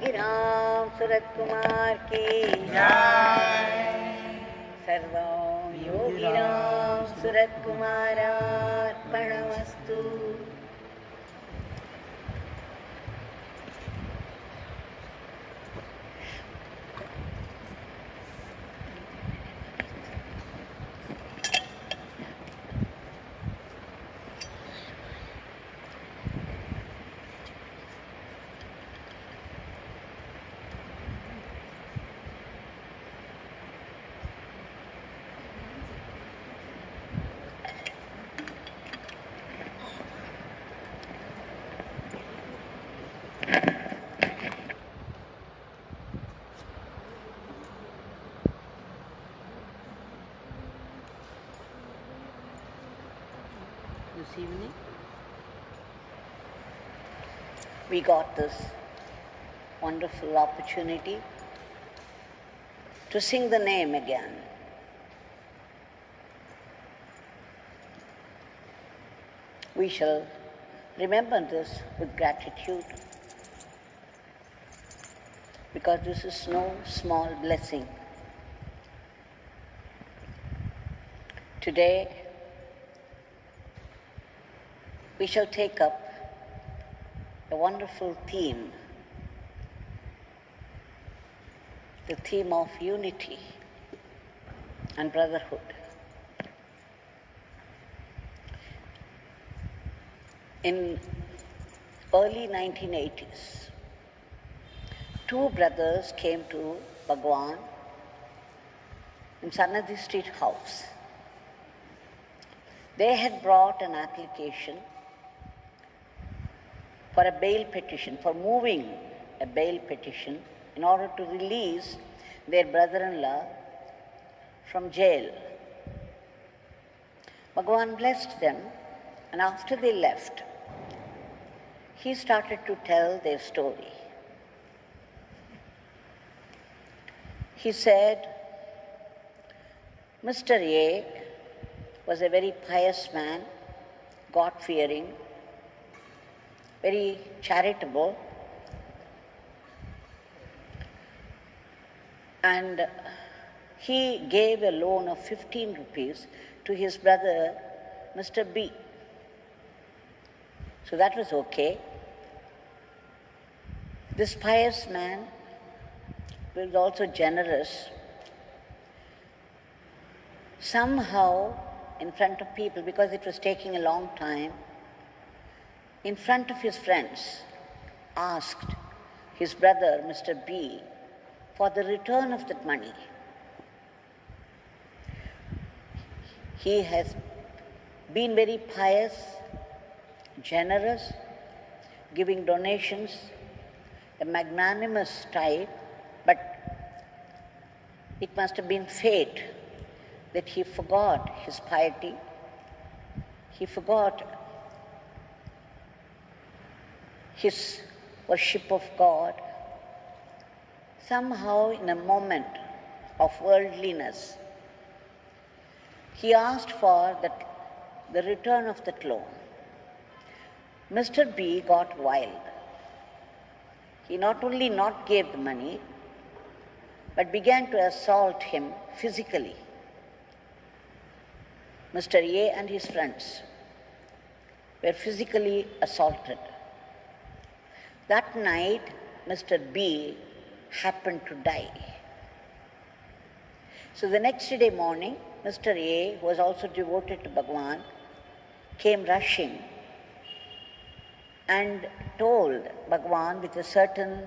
Yogi Ramsuratkumar ki Jai. Sarvam Yogi Ramsuratkumar Arpanamastu. This evening, we got this wonderful opportunity to sing the name again. We shall remember this with gratitude, because this is no small blessing. Today, we shall take up a wonderful theme, the theme of unity and brotherhood. In early 1980s, two brothers came to Bhagwan in Sanadi Street House. They had brought an application for a bail petition, for moving a bail petition in order to release their brother-in-law from jail. Bhagwan blessed them, and after they left, he started to tell their story. He said, Mr. A was a very pious man, God-fearing, very charitable, and he gave a loan of 15 rupees to his brother, Mr. B. So that was okay. This pious man was also generous. Somehow, in front of people, because it was taking a long time, in front of his friends, asked his brother, Mr. B, for the return of that money. He has been very pious, generous, giving donations, a magnanimous type, but it must have been fate that he forgot his piety, he forgot his worship of God. Somehow, in a moment of worldliness, he asked for the return of that loan. Mr. B got wild. He not only not gave the money, but began to assault him physically. Mr. A and his friends were physically assaulted. That night, Mr. B happened to die. So the next day morning, Mr. A, who was also devoted to Bhagwan, came rushing and told Bhagwan with a certain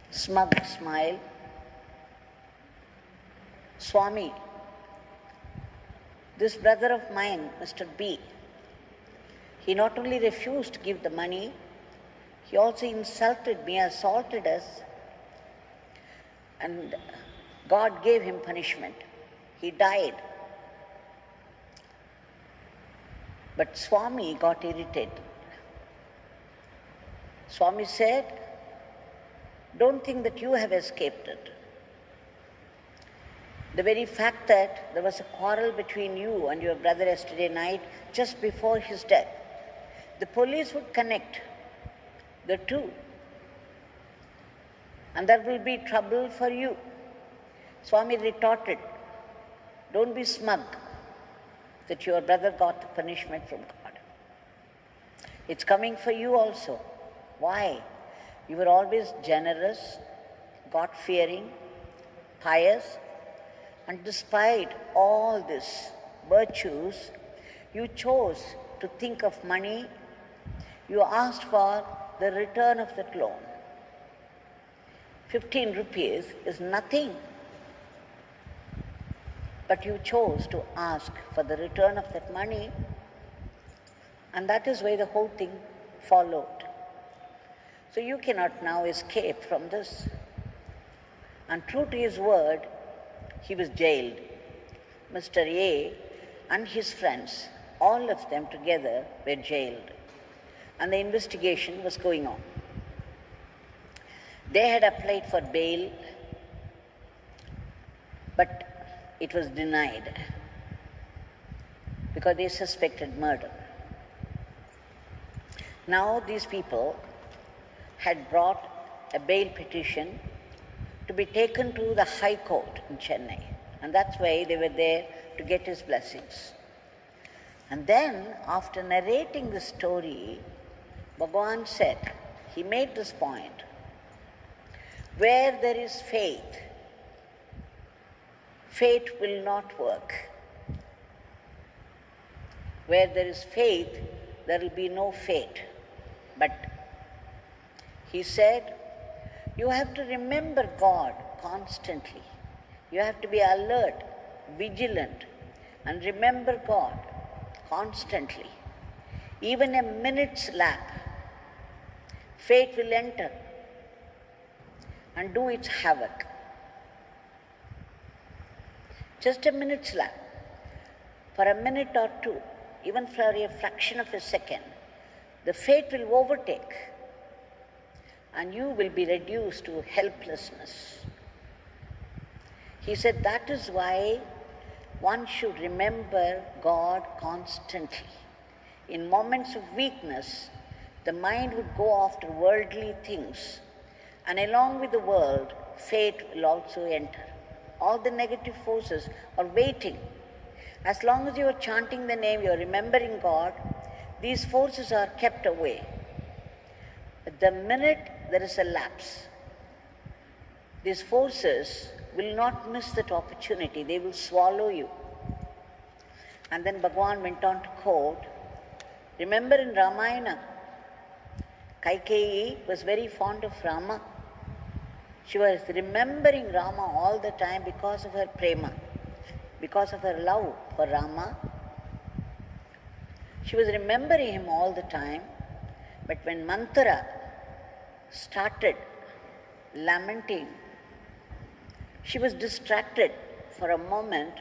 smug smile, Swami, this brother of mine, Mr. B, he not only refused to give the money, he also insulted me, assaulted us, and God gave him punishment. He died. But Swami got irritated. Swami said, don't think that you have escaped it. The very fact that there was a quarrel between you and your brother yesterday night, just before his death, the police would connect the two. and there will be trouble for you. Swami retorted, don't be smug that your brother got the punishment from God. It's coming for you also. Why? You were always generous, God-fearing, pious, and despite all these virtues, you chose to think of money. You asked for the return of that loan. 15 rupees is nothing. But you chose to ask for the return of that money, and that is why the whole thing followed. So you cannot now escape from this. And true to his word, he was jailed. Mr. A and his friends, all of them together, were jailed. And the investigation was going on. They had applied for bail, but it was denied because they suspected murder. Now these people had brought a bail petition to be taken to the High Court in Chennai, and that's why they were there to get his blessings. And then, after narrating the story, Bhagwan said, he made this point, where there is faith, fate will not work. Where there is faith, there will be no fate. But he said, you have to remember God constantly. You have to be alert, vigilant, and remember God constantly. Even a minute's lap, fate will enter and do its havoc. Just a minute's lap, for a minute or two, even for a fraction of a second, the fate will overtake and you will be reduced to helplessness. He said that is why one should remember God constantly. In moments of weakness, the mind would go after worldly things, and along with the world, fate will also enter. All the negative forces are waiting. As long as you are chanting the name, you are remembering God, these forces are kept away. At the minute there is a lapse, these forces will not miss that opportunity. They will swallow you. And then Bhagwan went on to quote, remember in Ramayana, Kaikeyi was very fond of Rama. She was remembering Rama all the time because of her prema, because of her love for Rama. She was remembering him all the time, but when Manthara started lamenting, she was distracted for a moment,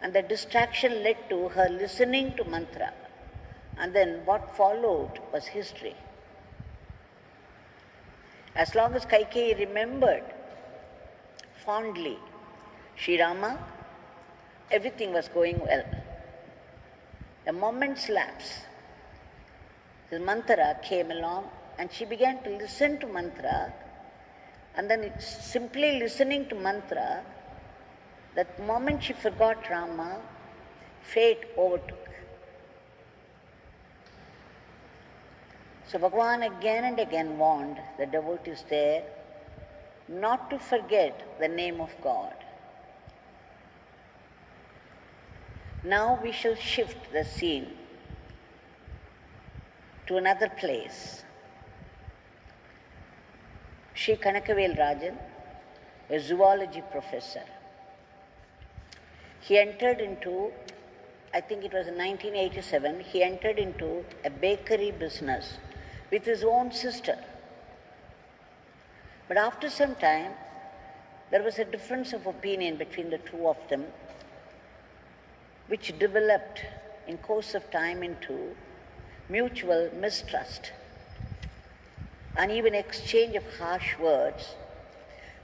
and the distraction led to her listening to mantra, and then what followed was history. As long as Kaikeyi remembered fondly Sri Rama, everything was going well. A moment's lapse, the mantra came along and she began to listen to mantra, and then simply listening to mantra, that moment she forgot Rama, fate overtook. So Bhagwan again and again warned the devotees there not to forget the name of God. Now we shall shift the scene to another place. Sri Kanakavel Rajan, a zoology professor, he entered into, I think it was in 1987, he entered into a bakery business with his own sister. But after some time, there was a difference of opinion between the two of them, which developed in course of time into mutual mistrust and even exchange of harsh words.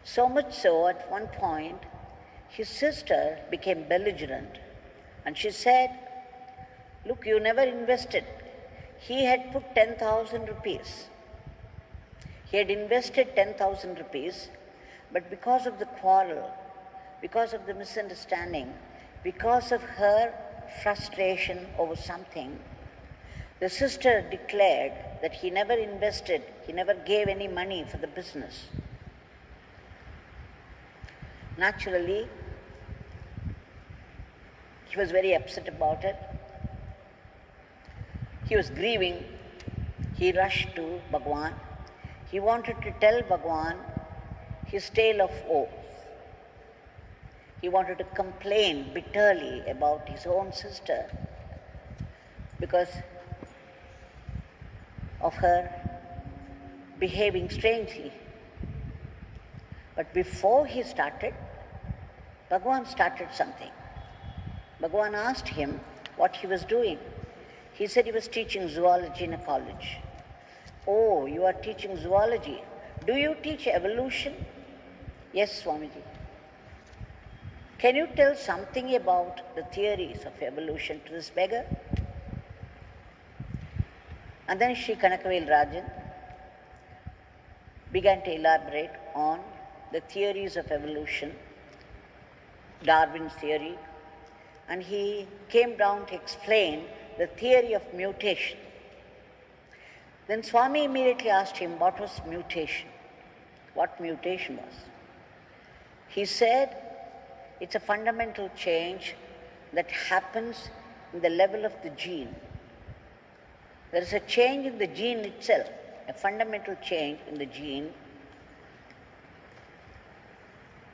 So much so, at one point, his sister became belligerent and she said, look, you never invested. He had put 10,000 rupees. He had invested 10,000 rupees, but because of the quarrel, because of the misunderstanding, because of her frustration over something, the sister declared that he never invested, he never gave any money for the business. Naturally, he was very upset about it. He was grieving. He rushed to Bhagwan. He wanted to tell Bhagwan his tale of woe. He wanted to complain bitterly about his own sister because of her behaving strangely. But before he started, Bhagwan started something. Bhagwan asked him what he was doing. He said he was teaching zoology in a college. Oh, you are teaching zoology. Do you teach evolution? Yes, Swamiji. Can you tell something about the theories of evolution to this beggar? And then Sri Kanakavel Rajan began to elaborate on the theories of evolution, Darwin's theory, and he came down to explain the theory of mutation. Then Swami immediately asked him what was mutation, what mutation was. He said it's a fundamental change that happens in the level of the gene. There is a change in the gene itself, a fundamental change in the gene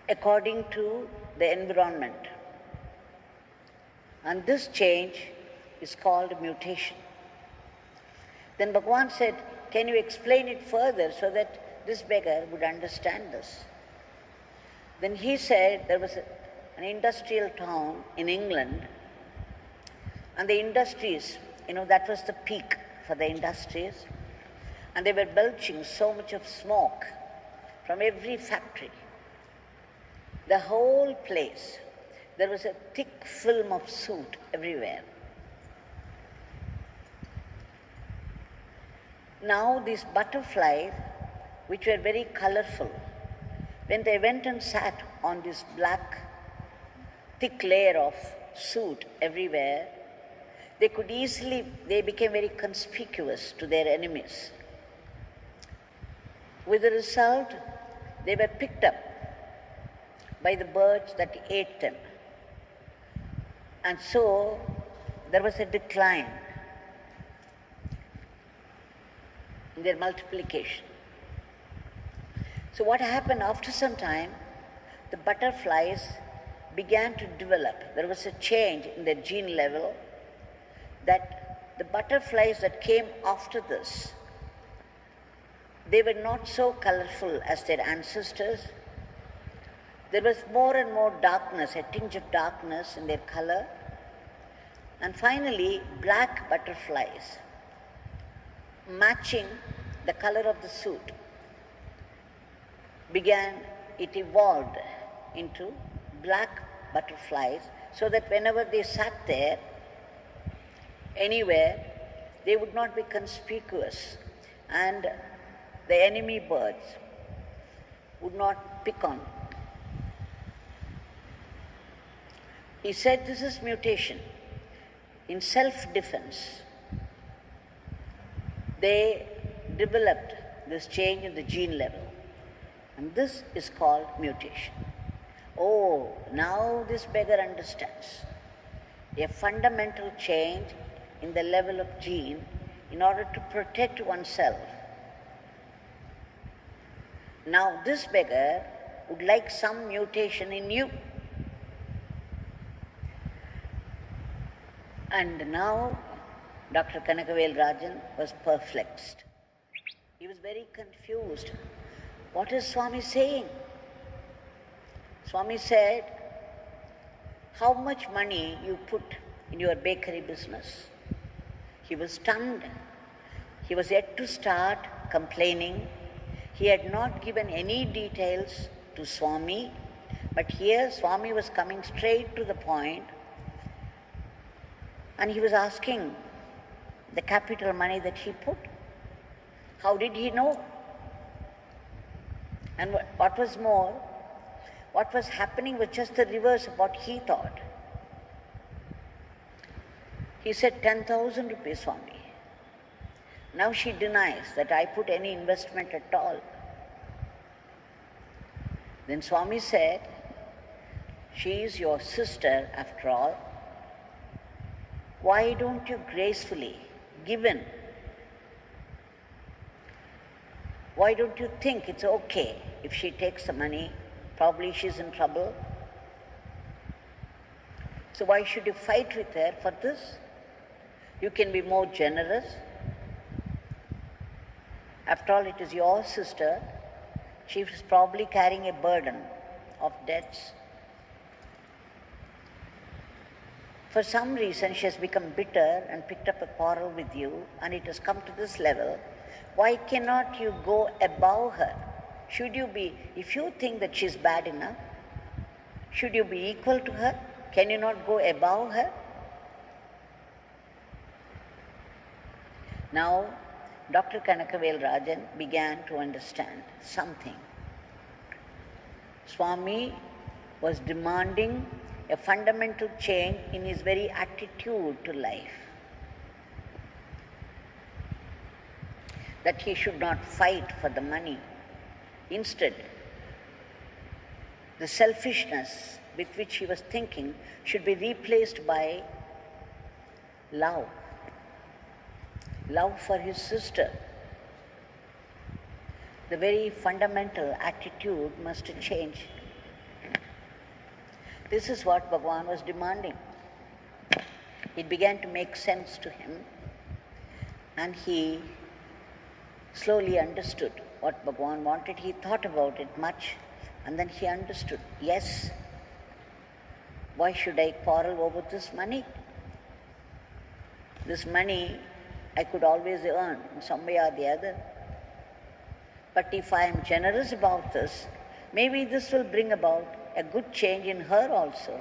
according to the environment. And this change is called mutation. Then Bhagwan said, can you explain it further so that this beggar would understand this? Then he said there was an industrial town in England, and the industries, that was the peak for the industries, and they were belching so much of smoke from every factory. The whole place, there was a thick film of soot everywhere. Now these butterflies, which were very colorful, when they went and sat on this black, thick layer of soot everywhere, they became very conspicuous to their enemies. With the result, they were picked up by the birds that ate them. And so there was a decline in their multiplication. So what happened after some time, the butterflies began to develop. There was a change in their gene level that the butterflies that came after this, they were not so colorful as their ancestors. There was more and more darkness, a tinge of darkness in their color. And finally, black butterflies, matching the color of the suit, it evolved into black butterflies, so that whenever they sat there, anywhere, they would not be conspicuous, and the enemy birds would not pick on. He said this is mutation. In self-defense, they developed this change in the gene level, and this is called mutation. Oh, now this beggar understands. A fundamental change in the level of gene in order to protect oneself. Now this beggar would like some mutation in you. And now Dr. Kanakavel Rajan was perplexed. He was very confused. What is Swami saying? Swami said, how much money you put in your bakery business? He was stunned. He was yet to start complaining. He had not given any details to Swami, but here Swami was coming straight to the point, and he was asking the capital money that he put. How did he know? And what was more, what was happening was just the reverse of what he thought. He said 10,000 rupees, Swami. Now she denies that I put any investment at all. Then Swami said, she is your sister after all. Why don't you gracefully give in? Why don't you think it's okay if she takes the money? Probably she's in trouble. So why should you fight with her for this? You can be more generous. After all, it is your sister. She is probably carrying a burden of debts. For some reason, she has become bitter and picked up a quarrel with you, and it has come to this level. Why cannot you go above her? Should you be, if you think that she's bad enough, should you be equal to her? Can you not go above her? Now, Dr. Kanakavel Rajan began to understand something. Swami was demanding a fundamental change in his very attitude to life. That he should not fight for the money. Instead, the selfishness with which he was thinking should be replaced by love. Love for his sister. The very fundamental attitude must change. This is what Bhagwan was demanding. It began to make sense to him, and he slowly understood what Bhagwan wanted. He thought about it much, and then he understood. Yes, why should I quarrel over this money? This money I could always earn in some way or the other. But if I am generous about this, maybe this will bring about a good change in her also.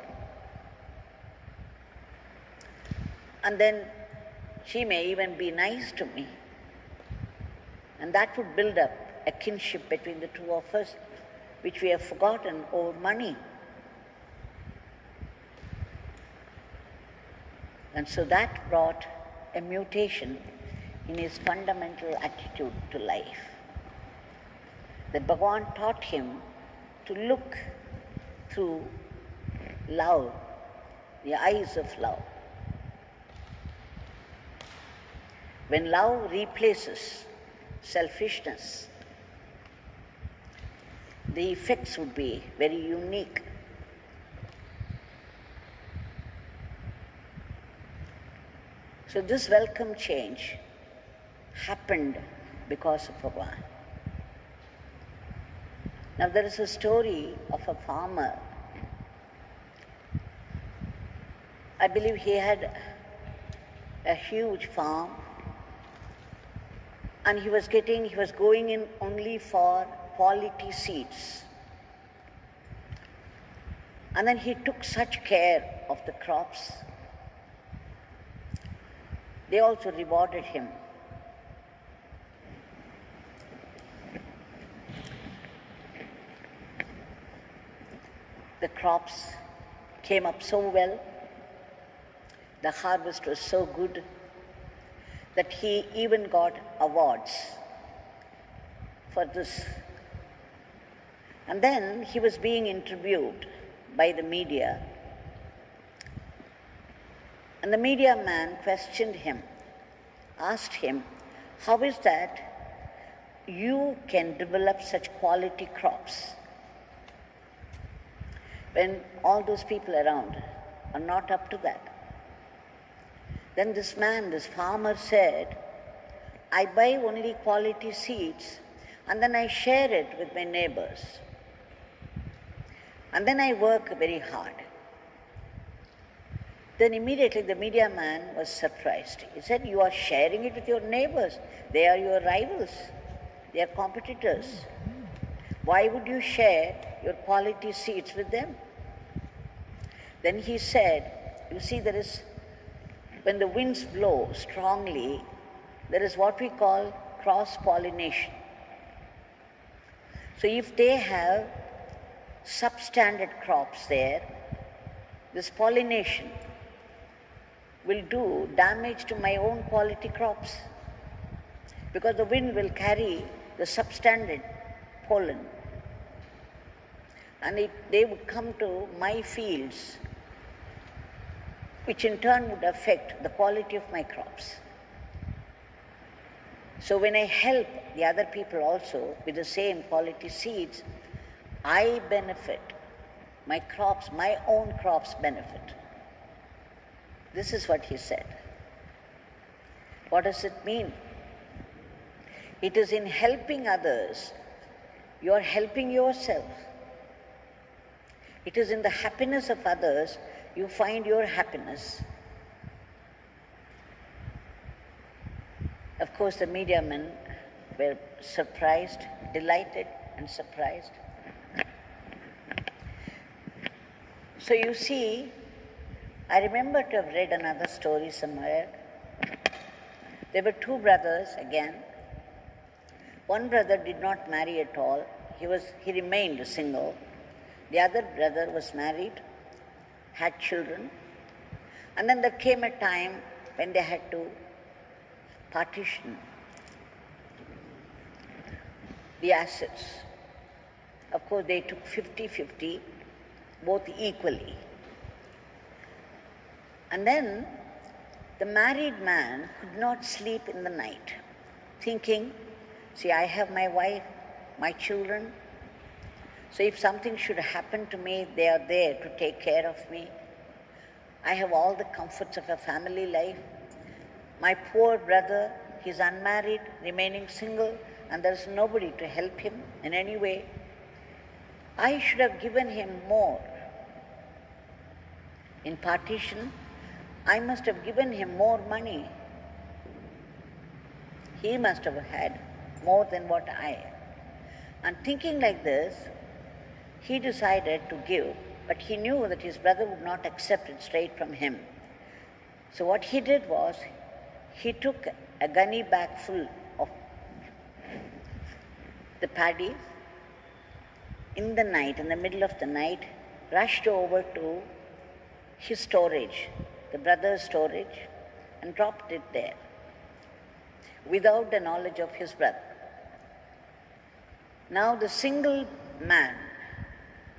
And then she may even be nice to me. And that would build up a kinship between the two of us, which we have forgotten over money. And so that brought a mutation in his fundamental attitude to life. That Bhagwan taught him to look through love, the eyes of love. When love replaces selfishness, the effects would be very unique. So this welcome change happened because of Bhagwan. Now there is a story of a farmer. I believe he had a huge farm, and he was going in only for quality seeds. And then he took such care of the crops. They also rewarded him. The crops came up so well, the harvest was so good, that he even got awards for this. And then he was being interviewed by the media. And the media man questioned him, asked him, how is that you can develop such quality crops when all those people around are not up to that? Then this farmer said, I buy only quality seeds and then I share it with my neighbors. And then I work very hard. Then immediately the media man was surprised. He said, you are sharing it with your neighbors. They are your rivals. They are competitors. Why would you share your quality seeds with them? Then he said, you see, when the winds blow strongly, there is what we call cross-pollination. So if they have substandard crops there, this pollination will do damage to my own quality crops, because the wind will carry the substandard pollen, and they would come to my fields, which in turn would affect the quality of my crops. So when I help the other people also with the same quality seeds, I benefit. My crops, my own crops benefit. This is what he said. What does it mean? It is in helping others, you are helping yourself. It is in the happiness of others you find your happiness. Of course, the media men were surprised, delighted and surprised. So you see, I remember to have read another story somewhere. There were two brothers again. One brother did not marry at all. He remained single. The other brother was married, had children. And then there came a time when they had to partition the assets. Of course, they took 50-50, both equally. And then the married man could not sleep in the night, thinking, see, I have my wife, my children. So if something should happen to me, they are there to take care of me. I have all the comforts of a family life. My poor brother, he's unmarried, remaining single, and there's nobody to help him in any way. I should have given him more. In partition, I must have given him more money. He must have had more than what I had. And thinking like this, he decided to give, but he knew that his brother would not accept it straight from him. So what he did was, he took a gunny bag full of the paddy in the night, in the middle of the night, rushed over to his storage, the brother's storage, and dropped it there without the knowledge of his brother. Now the single man,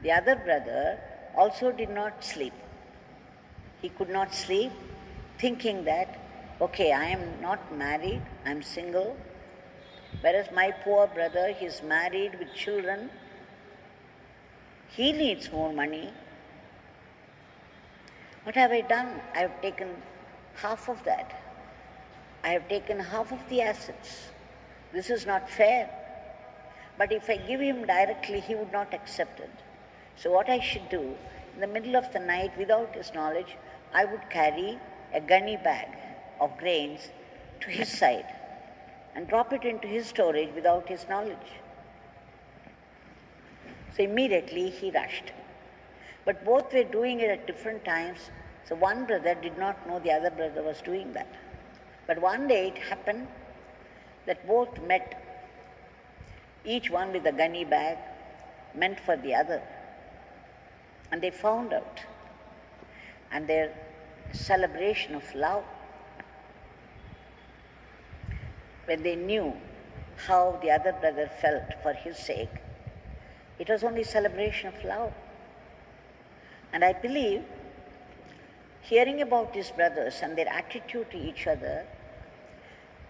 the other brother, also did not sleep. He could not sleep, thinking that, okay, I am not married, I am single, whereas my poor brother, he is married with children, he needs more money. What have I done? I have taken half of that. I have taken half of the assets. This is not fair. But if I give him directly, he would not accept it. So what I should do, in the middle of the night, without his knowledge, I would carry a gunny bag of grains to his side and drop it into his storage without his knowledge. So immediately he rushed. But both were doing it at different times, so one brother did not know the other brother was doing that. But one day it happened that both met, each one with a gunny bag meant for the other. And they found out. And their celebration of love, when they knew how the other brother felt for his sake, it was only celebration of love. And I believe, hearing about these brothers and their attitude to each other,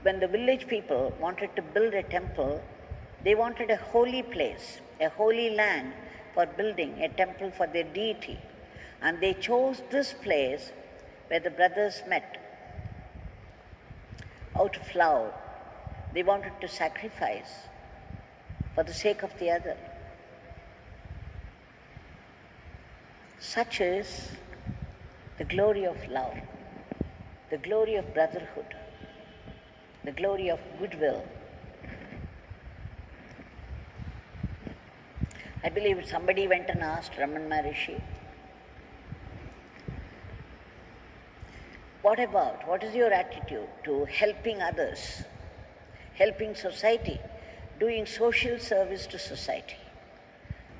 when the village people wanted to build a temple, they wanted a holy place, a holy land for building a temple for their deity. And they chose this place where the brothers met. Out of love, they wanted to sacrifice for the sake of the other. Such is the glory of love, the glory of brotherhood, the glory of goodwill. I believe somebody went and asked Raman Maharishi, what is your attitude to helping others, helping society? doing social service to society,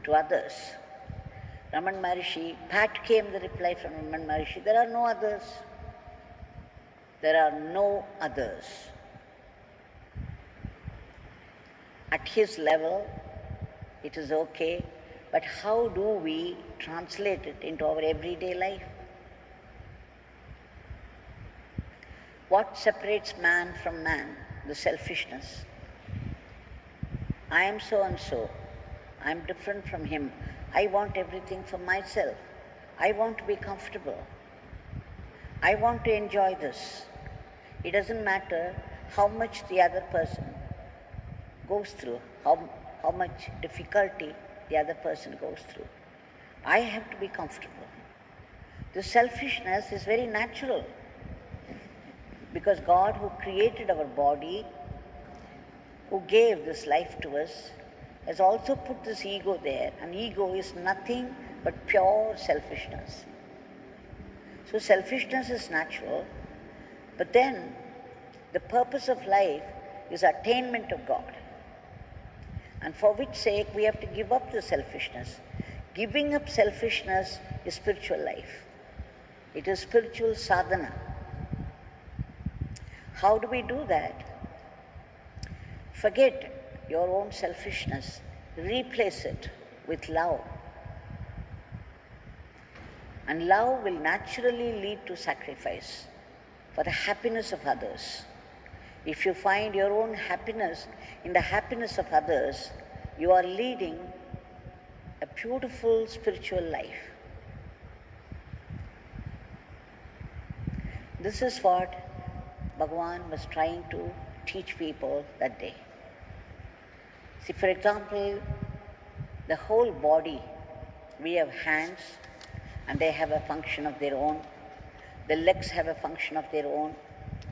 to others. Raman Maharishi, pat came the reply from Raman Maharishi, there are no others. There are no others. At his level, it is okay, but how do we translate it into our everyday life? What separates man from man? The selfishness. I am so and so. I am different from him. I want everything for myself. I want to be comfortable. I want to enjoy this. It doesn't matter how much the other person goes through, how much difficulty the other person goes through. I have to be comfortable. The selfishness is very natural because God, who created our body, who gave this life to us, has also put this ego there, and ego is nothing but pure selfishness. So selfishness is natural, but then the purpose of life is attainment of God, and for which sake we have to give up the selfishness. Giving up selfishness is spiritual life. It is spiritual sadhana. How do we do that? Forget your own selfishness, replace it with love. And love will naturally lead to sacrifice for the happiness of others. If you find your own happiness in the happiness of others, you are leading a beautiful spiritual life. This is what Bhagwan was trying to teach people that day. See, for example, the whole body, we have hands and they have a function of their own. The legs have a function of their own.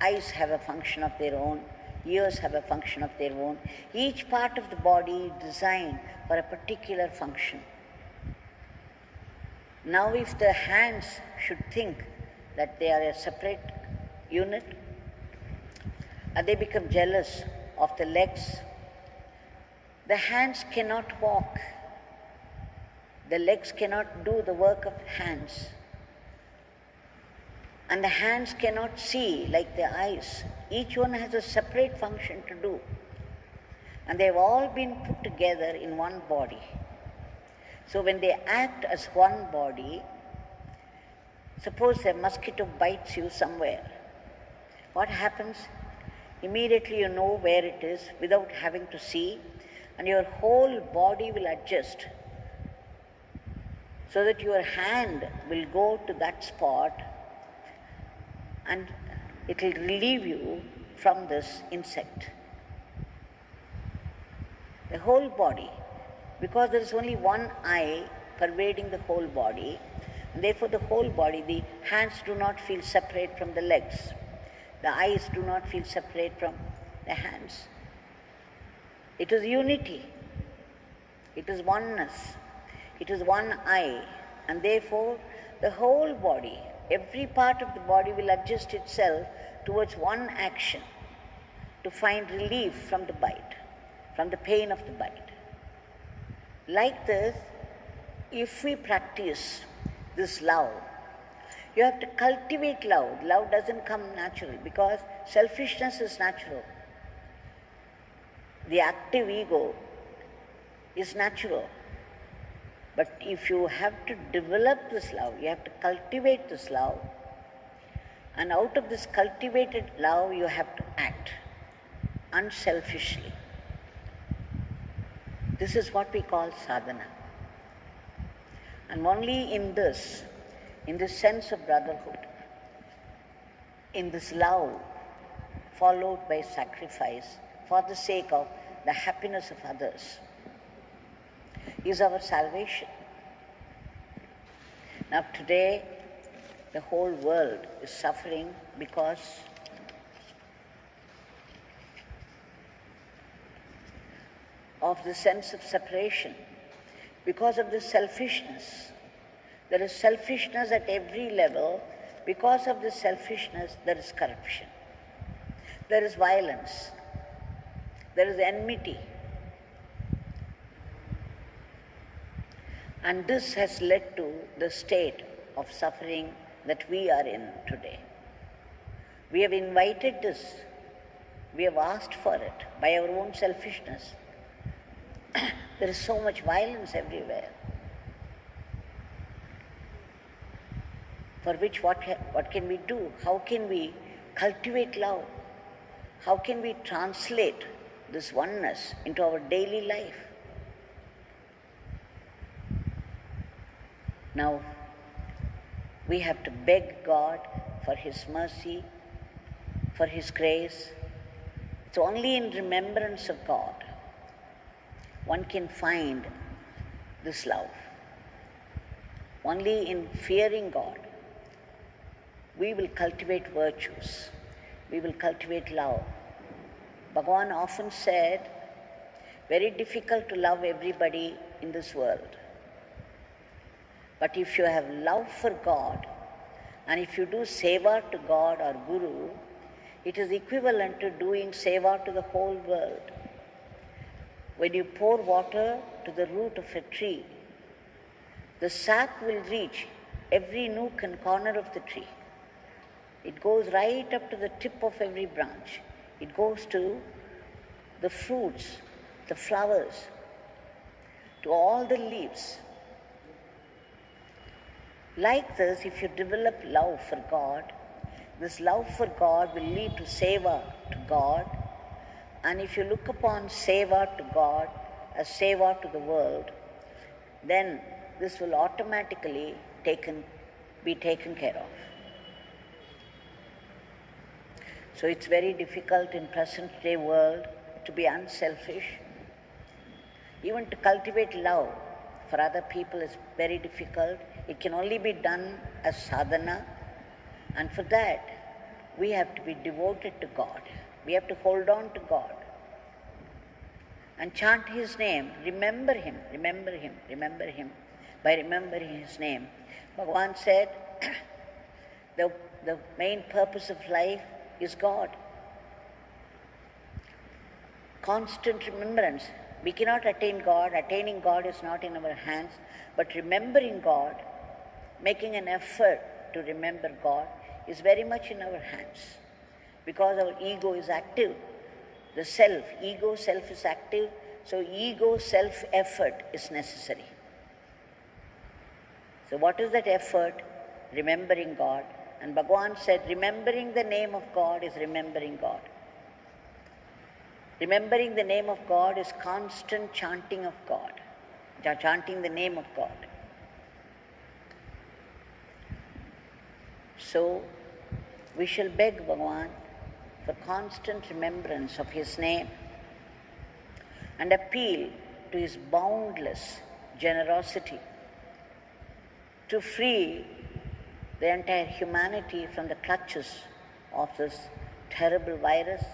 Eyes have a function of their own. Ears have a function of their own. Each part of the body is designed for a particular function. Now, if the hands should think that they are a separate unit, and they become jealous of the legs, the hands cannot walk. The legs cannot do the work of hands. And the hands cannot see like the eyes. Each one has a separate function to do. And they've all been put together in one body. So when they act as one body, suppose a mosquito bites you somewhere, what happens? Immediately you know where it is without having to see, and your whole body will adjust so that your hand will go to that spot and it will relieve you from this insect. The whole body, because there is only one eye pervading the whole body, and therefore the whole body, the hands do not feel separate from the legs. The eyes do not feel separate from the hands. It is unity. It is oneness. It is one eye. And therefore, the whole body, every part of the body will adjust itself towards one action to find relief from the bite, from the pain of the bite. Like this, if we practice this love, you have to cultivate love. Love doesn't come natural because selfishness is natural. The active ego is natural. But if you have to develop this love, you have to cultivate this love. And out of this cultivated love, you have to act unselfishly. This is what we call sadhana. And only in this sense of brotherhood, in this love followed by sacrifice for the sake of the happiness of others, is our salvation. Now today, the whole world is suffering because of the sense of separation, because of the selfishness. There is selfishness at every level. Because of this selfishness, there is corruption. There is violence. There is enmity. And this has led to the state of suffering that we are in today. We have invited this. We have asked for it by our own selfishness. There is so much violence everywhere. For which what can we do? How can we cultivate love? How can we translate this oneness into our daily life? Now, we have to beg God for His mercy, for His grace. It's only in remembrance of God one can find this love. Only in fearing God we will cultivate virtues. We will cultivate love. Bhagwan often said, very difficult to love everybody in this world. But if you have love for God, and if you do seva to God or Guru, it is equivalent to doing seva to the whole world. When you pour water to the root of a tree, the sap will reach every nook and corner of the tree. It goes right up to the tip of every branch. It goes to the fruits, the flowers, to all the leaves. Like this, if you develop love for God, this love for God will lead to seva to God. And if you look upon seva to God as seva to the world, then this will automatically be taken care of. So it's very difficult in present day world to be unselfish. Even to cultivate love for other people is very difficult. It can only be done as sadhana, and for that we have to be devoted to God. We have to hold on to God and chant His name, remember Him, remember Him, remember Him. By remembering His name, Bhagwan said, the main purpose of life is God. Constant remembrance. We cannot attain God. Attaining God is not in our hands. But remembering God, making an effort to remember God, is very much in our hands. Because our ego is active. The self, ego self is active. So ego self effort is necessary. So what is that effort? Remembering God. And Bhagwan said, remembering the name of God is remembering God. Remembering the name of God is constant chanting of God, chanting the name of God. So, we shall beg Bhagwan for constant remembrance of His name and appeal to His boundless generosity to free the entire humanity from the clutches of this terrible virus